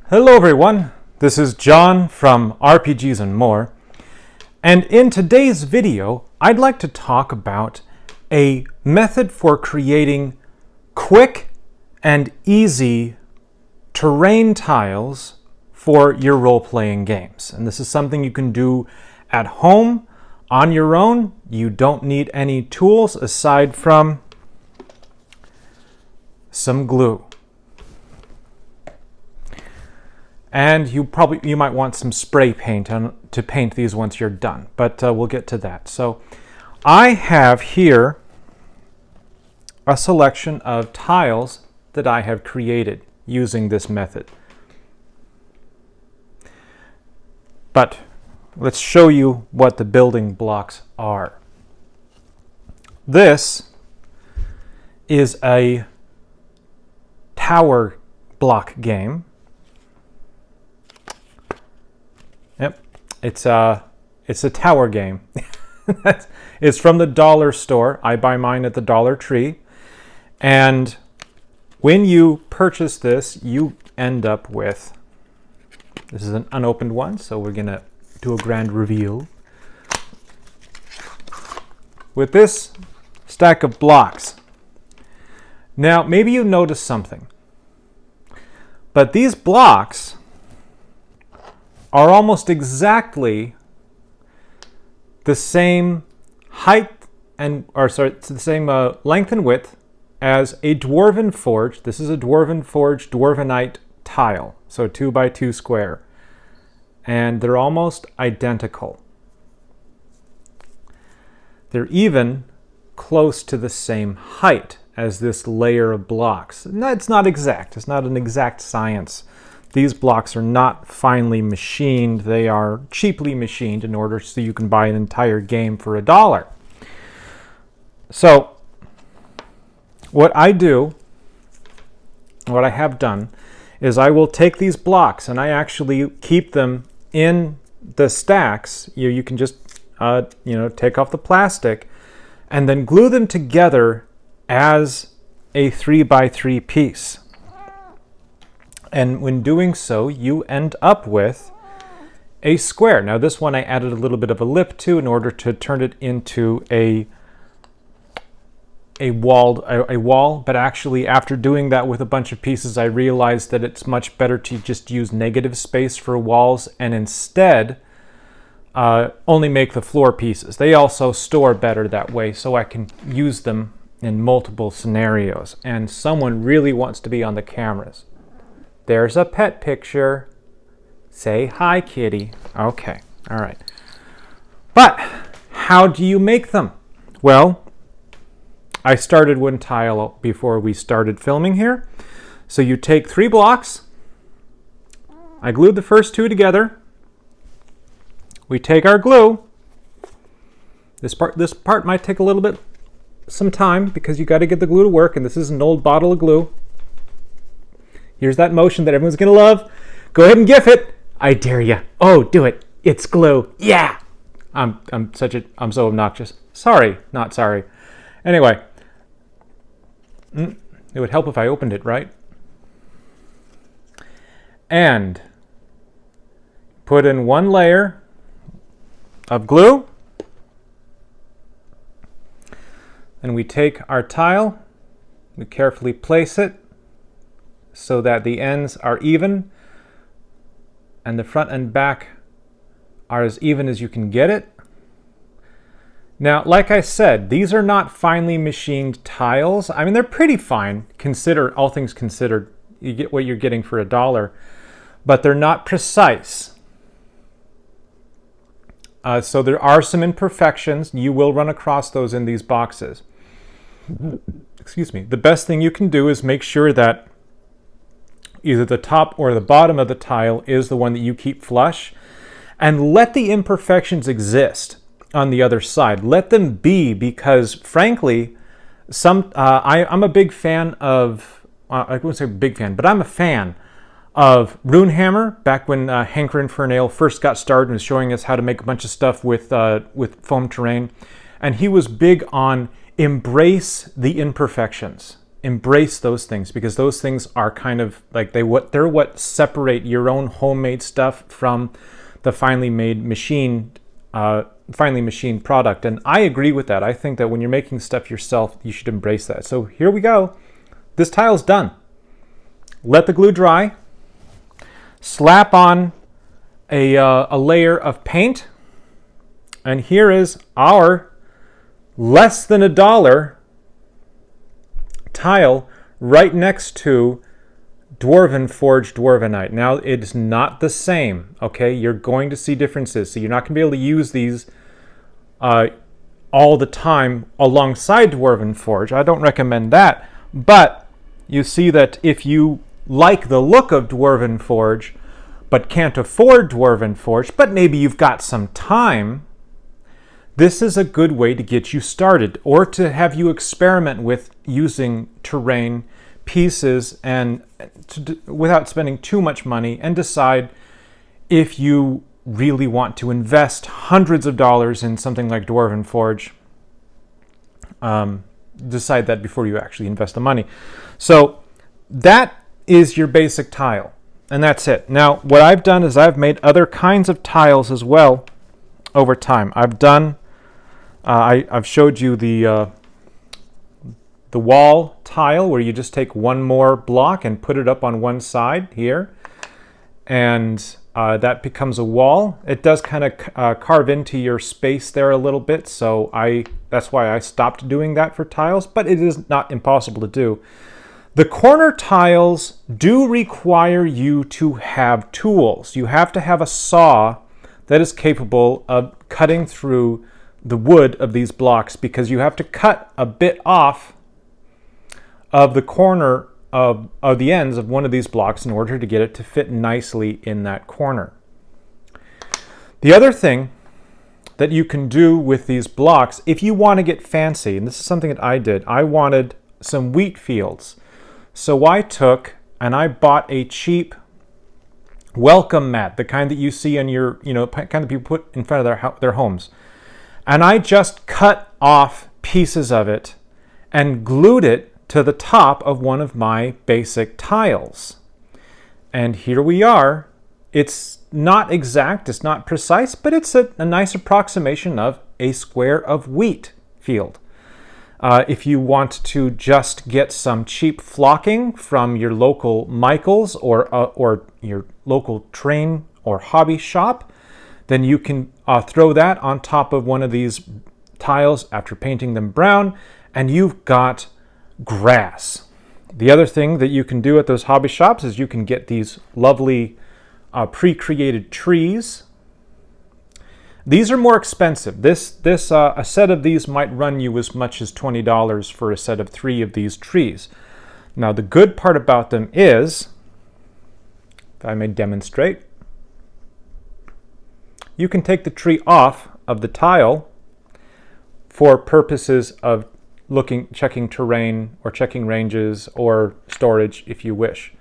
Hello everyone, this is John from RPGs and More, and in today's video I'd like to talk about a method for creating quick and easy terrain tiles for your role-playing games. And this is something you can do at home on your own. You don't need any tools aside from some glue. And you might want some spray paint to paint these once you're done, but we'll get to that. So I have here a selection of tiles that I have created using this method. But let's show you what the building blocks are. This is a tower block game. Yep, it's a tower game. It's from the dollar store. I buy mine at the Dollar Tree. And when you purchase this, you end up with, this is an unopened one, so we're gonna do a grand reveal. With this stack of blocks. Now, maybe you noticed something, but these blocks are almost exactly the same height it's the same length and width as a Dwarven Forge. This is a Dwarven Forge Dwarvenite tile, so 2x2 square. And they're almost identical. They're even close to the same height as this layer of blocks. No, it's not exact. It's not an exact science. These blocks are not finely machined. They are cheaply machined in order so you can buy an entire game for $1. So what I have done, is I will take these blocks and I actually keep them in the stacks. You can just take off the plastic and then glue them together as a 3x3 piece. And when doing so, you end up with a square. Now this one I added a little bit of a lip to in order to turn it into a wall, but actually after doing that with a bunch of pieces, I realized that it's much better to just use negative space for walls and instead only make the floor pieces. They also store better that way, so I can use them in multiple scenarios. And someone really wants to be on the cameras. There's a pet picture. Say hi, kitty. Okay, all right. But how do you make them? Well, I started one tile before we started filming here. So you take 3 blocks. I glued the first 2 together. We take our glue. This part might take a little bit, some time, because you got to get the glue to work, and this is an old bottle of glue. Here's that motion that everyone's gonna love. Go ahead and GIF it. I dare ya. Oh, do it. It's glue. Yeah. I'm so obnoxious. Sorry, not sorry. Anyway, it would help if I opened it, right? And put in 1 layer of glue. And we take our tile, we carefully place it so that the ends are even and the front and back are as even as you can get it. Now, like I said, these are not finely machined tiles. I mean, they're pretty fine, all things considered. You get what you're getting for $1, but they're not precise. So there are some imperfections. You will run across those in these boxes. Excuse me. The best thing you can do is make sure that either the top or the bottom of the tile is the one that you keep flush, and let the imperfections exist on the other side. Let them be, because frankly, I'm a big fan of, I wouldn't say big fan, but I'm a fan of Runehammer, back when Hanker Infernale first got started and was showing us how to make a bunch of stuff with foam terrain. And he was big on embrace the imperfections. embrace those things, because those things are kind of like they're what separate your own homemade stuff from the finely machined product. And I agree with that. I think that when you're making stuff yourself, you should embrace that. So here we go. This tile's done. Let the glue dry. Slap on a layer of paint. And here is our less than $1 tile right next to Dwarven Forge Dwarvenite. Now, it's not the same, okay? You're going to see differences. So you're not going to be able to use these all the time alongside Dwarven Forge. I don't recommend that. But you see that if you like the look of Dwarven Forge, but can't afford Dwarven Forge, but maybe you've got some time, this is a good way to get you started, or to have you experiment with using terrain pieces and without spending too much money, and decide if you really want to invest hundreds of dollars in something like Dwarven Forge. Decide that before you actually invest the money. So that is your basic tile, and that's it. Now, what I've done is I've made other kinds of tiles as well over time. I've showed you the wall tile, where you just take one more block and put it up on one side here, and that becomes a wall. It does kind of carve into your space there a little bit, so that's why I stopped doing that for tiles, but it is not impossible to do. The corner tiles do require you to have tools. You have to have a saw that is capable of cutting through the wood of these blocks, because you have to cut a bit off of the corner of the ends of one of these blocks in order to get it to fit nicely in that corner. The other thing that you can do with these blocks, if you want to get fancy, and this is something that I did, I wanted some wheat fields. So I took and I bought a cheap welcome mat, the kind that you see in your, kind that people put in front of their homes. And I just cut off pieces of it and glued it to the top of one of my basic tiles. And here we are. It's not exact, it's not precise, but it's a nice approximation of a square of wheat field. If you want to just get some cheap flocking from your local Michaels or your local train or hobby shop, then you can throw that on top of one of these tiles after painting them brown, and you've got grass. The other thing that you can do at those hobby shops is you can get these lovely pre-created trees. These are more expensive. A set of these might run you as much as $20 for a set of 3 of these trees. Now, the good part about them is, if I may demonstrate, you can take the tree off of the tile for purposes of checking terrain or checking ranges or storage if you wish.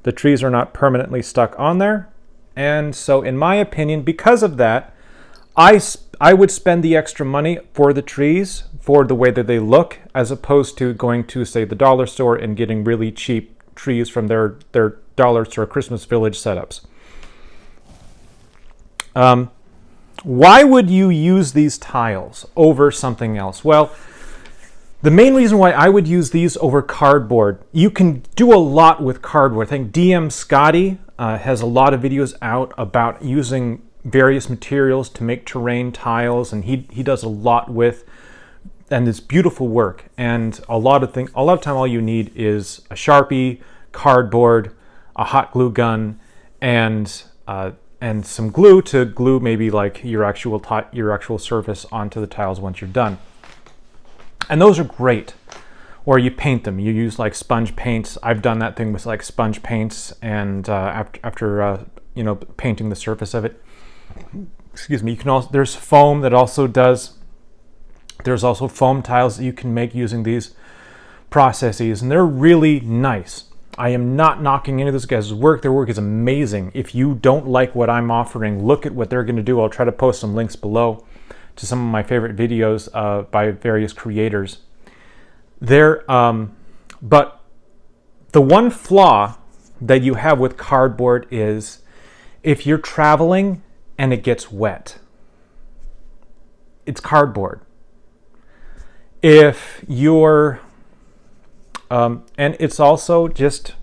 The trees are not permanently stuck on there, and so in my opinion, because of that, I would spend the extra money for the trees, for the way that they look, as opposed to going to, say, the dollar store and getting really cheap trees from their dollar store Christmas Village setups. Why would you use these tiles over something else? Well, the main reason why I would use these over cardboard, you can do a lot with cardboard. I think DM Scotty has a lot of videos out about using various materials to make terrain tiles, and he does a lot with, and it's beautiful work. And a lot of time, all you need is a Sharpie, cardboard, a hot glue gun, and some glue to glue maybe like your actual surface onto the tiles once you're done. And those are great. Or you paint them. You use like sponge paints. I've done that thing with like sponge paints, and after painting the surface of it. Excuse me. You can also, there's foam that also does. There's also foam tiles that you can make using these processes, and they're really nice. I am not knocking any of those guys' work. Their work is amazing. If you don't like what I'm offering, look at what they're going to do. I'll try to post some links below to some of my favorite videos by various creators. They're But the one flaw that you have with cardboard is if you're traveling and it gets wet, it's cardboard. If you're, and it's also just,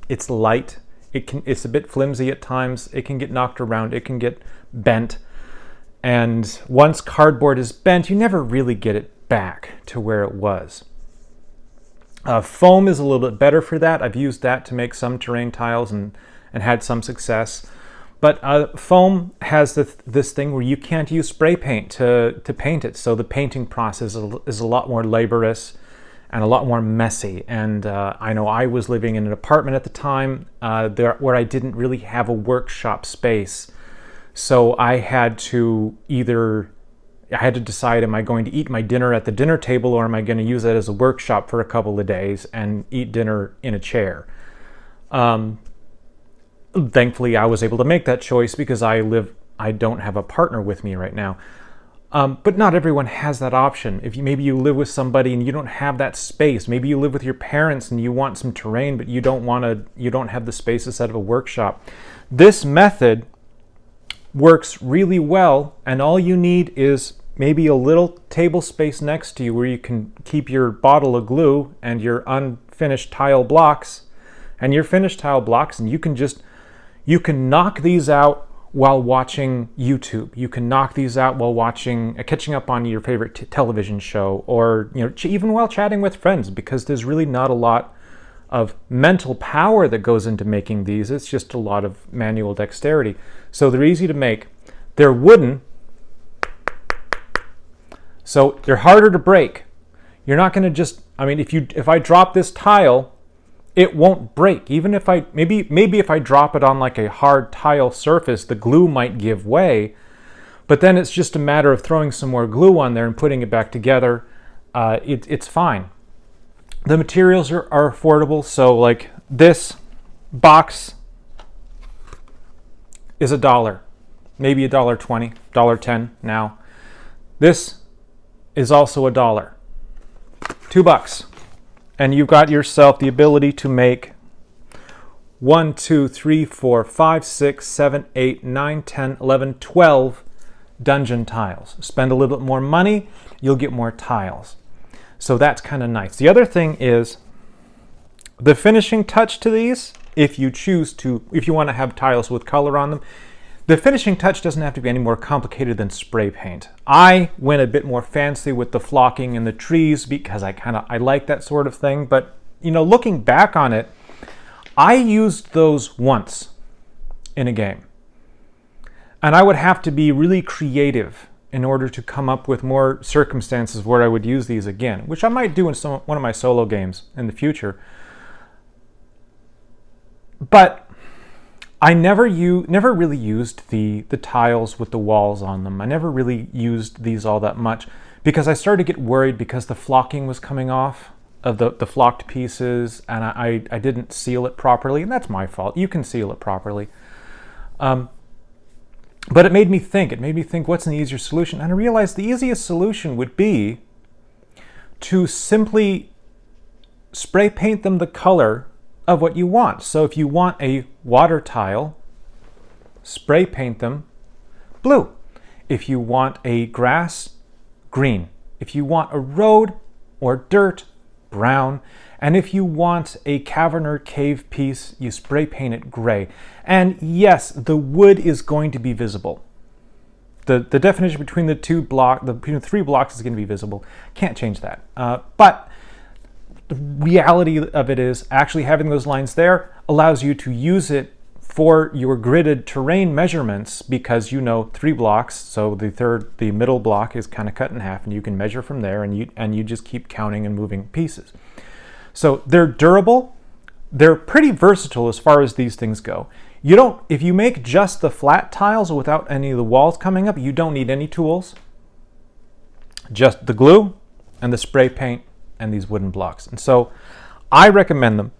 it's light. It's a bit flimsy at times. It can get knocked around. It can get bent. And once cardboard is bent, you never really get it back to where it was. Foam is a little bit better for that. I've used that to make some terrain tiles and had some success. But foam has this thing where you can't use spray paint to paint it. So the painting process is a lot more laborious and a lot more messy. And I know I was living in an apartment at the time where I didn't really have a workshop space. So I had to decide, am I going to eat my dinner at the dinner table, or am I going to use it as a workshop for a couple of days and eat dinner in a chair? Thankfully, I was able to make that choice because I don't have a partner with me right now. But not everyone has that option. Maybe you live with somebody and you don't have that space. Maybe you live with your parents and you want some terrain, but you don't have the space to set up a workshop. This method works really well, and all you need is maybe a little table space next to you where you can keep your bottle of glue and your unfinished tile blocks and your finished tile blocks, and you can knock these out while watching YouTube. You can knock these out while catching up on your favorite television show, or even while chatting with friends, because there's really not a lot of mental power that goes into making these. It's just a lot of manual dexterity. So they're easy to make. They're wooden, so they're harder to break. You're not going to if I drop this tile, it won't break. Even if maybe if I drop it on like a hard tile surface, the glue might give way, but then it's just a matter of throwing some more glue on there and putting it back together. It's fine. The materials are affordable, so like this box is $1, maybe $1.20, $1.10 now. This is also $1, $2. And you've got yourself the ability to make 1, 2, 3, 4, 5, 6, 7, 8, 9, 10, 11, 12 dungeon tiles. Spend a little bit more money, you'll get more tiles. So that's kind of nice. The other thing is the finishing touch to these, if you want to have tiles with color on them, the finishing touch doesn't have to be any more complicated than spray paint. I went a bit more fancy with the flocking and the trees because I like that sort of thing. But looking back on it, I used those once in a game. And I would have to be really creative in order to come up with more circumstances where I would use these again, which I might do in one of my solo games in the future. But I never really used the tiles with the walls on them. I never really used these all that much because I started to get worried because the flocking was coming off of the flocked pieces, and I didn't seal it properly, and that's my fault. You can seal it properly. But it made me think. What's an easier solution? And I realized the easiest solution would be to simply spray paint them the color of what you want. So if you want a water tile, spray paint them blue. If you want a grass, green. If you want a road or dirt, brown. And if you want a cavern or cave piece, you spray paint it gray. And yes, the wood is going to be visible. The definition between between the 3 blocks is going to be visible. Can't change that. But the reality of it is actually having those lines there allows you to use it for your gridded terrain measurements, because 3 blocks, so the middle block is kind of cut in half, and you can measure from there, and you just keep counting and moving pieces. So they're durable. They're pretty versatile as far as these things go. If you make just the flat tiles without any of the walls coming up, you don't need any tools. Just the glue and the spray paint and these wooden blocks. And so I recommend them.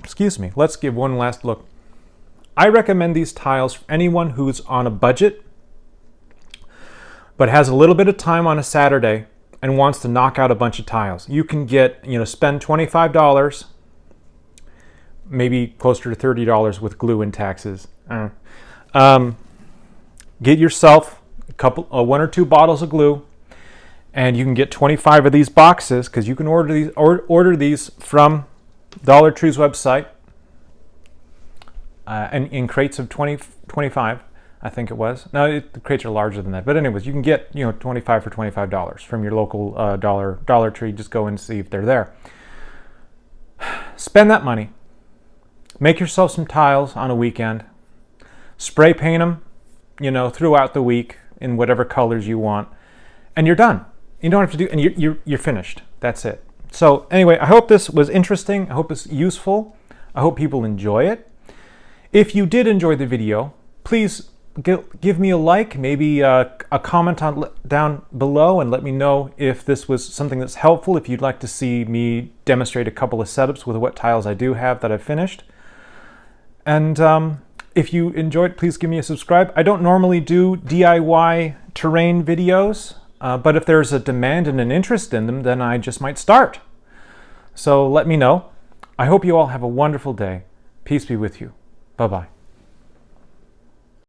Excuse me. Let's give one last look. I recommend these tiles for anyone who's on a budget but has a little bit of time on a Saturday and wants to knock out a bunch of tiles, you can get, spend $25, maybe closer to $30 with glue and taxes. Get yourself one or two bottles of glue, and you can get 25 of these boxes, because you can order these from Dollar Tree's website, and in crates of 25, I think it was. No, the crates are larger than that. But anyways, you can get 25 for $25 from your local Dollar Tree. Just go and see if they're there. Spend that money. Make yourself some tiles on a weekend. Spray paint them, throughout the week in whatever colors you want, and you're done. You don't have to do, and you're finished. That's it. So anyway, I hope this was interesting. I hope it's useful. I hope people enjoy it. If you did enjoy the video, please give me a like, maybe a comment down below, and let me know if this was something that's helpful, if you'd like to see me demonstrate a couple of setups with what tiles I do have that I've finished. And if you enjoyed, please give me a subscribe. I don't normally do DIY terrain videos, but if there's a demand and an interest in them, then I just might start. So let me know. I hope you all have a wonderful day. Peace be with you. Bye-bye.